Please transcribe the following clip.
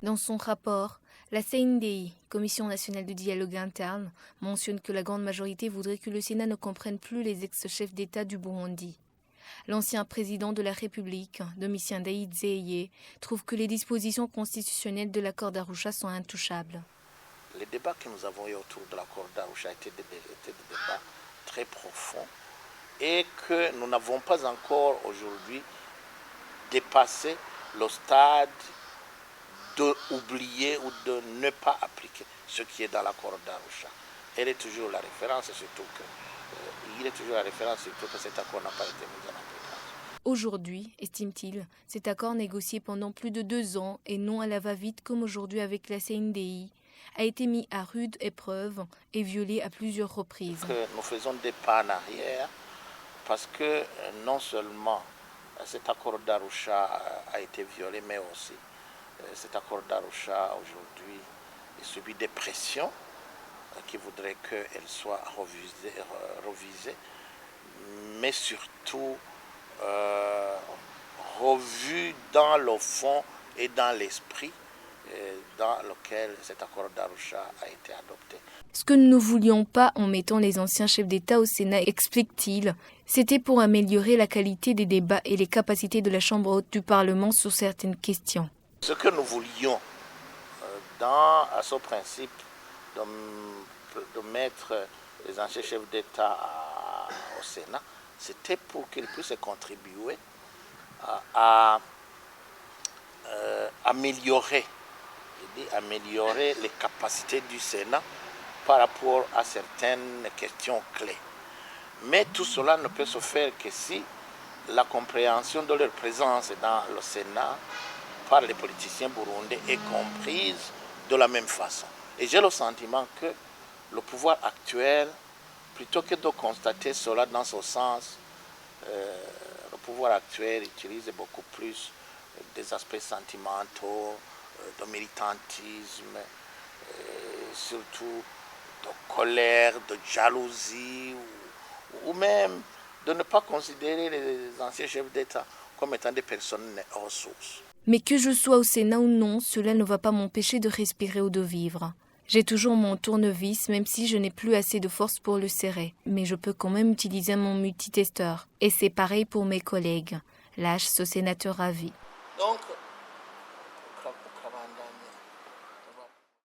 Dans son rapport, la CNDI, Commission nationale de dialogue interne, mentionne que la grande majorité voudrait que le Sénat ne comprenne plus les ex-chefs d'État du Burundi. L'ancien président de la République, Domitien Ndayizeye, trouve que les dispositions constitutionnelles de l'accord d'Arusha sont intouchables. Les débats que nous avons eu autour de l'accord d'Arusha étaient des débats très profonds et que nous n'avons pas encore aujourd'hui dépassé le stade d'oublier ou de ne pas appliquer ce qui est dans l'accord d'Arusha. Elle est toujours la référence, surtout que cet accord n'a pas été mis en application. Aujourd'hui, estime-t-il, cet accord négocié pendant plus de 2 ans et non à la va-vite comme aujourd'hui avec la CNDI, a été mis à rude épreuve et violé à plusieurs reprises. Nous faisons des pas en arrière parce que non seulement cet accord d'Arusha a été violé, mais aussi cet accord d'Arusha aujourd'hui est subi des pressions qui voudraient qu'elle soit revisée, mais surtout revue dans le fond et dans l'esprit dans lequel cet accord d'Arusha a été adopté. Ce que nous ne voulions pas en mettant les anciens chefs d'État au Sénat, explique-t-il, c'était pour améliorer la qualité des débats et les capacités de la Chambre haute du Parlement sur certaines questions. Ce que nous voulions dans ce principe de mettre les anciens chefs d'État au Sénat, c'était pour qu'ils puissent contribuer à améliorer les capacités du Sénat par rapport à certaines questions clés. Mais tout cela ne peut se faire que si la compréhension de leur présence dans le Sénat par les politiciens burundais est comprise de la même façon. Et j'ai le sentiment que le pouvoir actuel, plutôt que de constater cela dans ce sens, le pouvoir actuel utilise beaucoup plus des aspects sentimentaux, de militantisme, surtout de colère, de jalousie, ou même de ne pas considérer les anciens chefs d'État comme étant des personnes ressources. Mais que je sois au Sénat ou non, cela ne va pas m'empêcher de respirer ou de vivre. J'ai toujours mon tournevis, même si je n'ai plus assez de force pour le serrer. Mais je peux quand même utiliser mon multitesteur. Et c'est pareil pour mes collègues. Lâche ce sénateur ravi. Donc,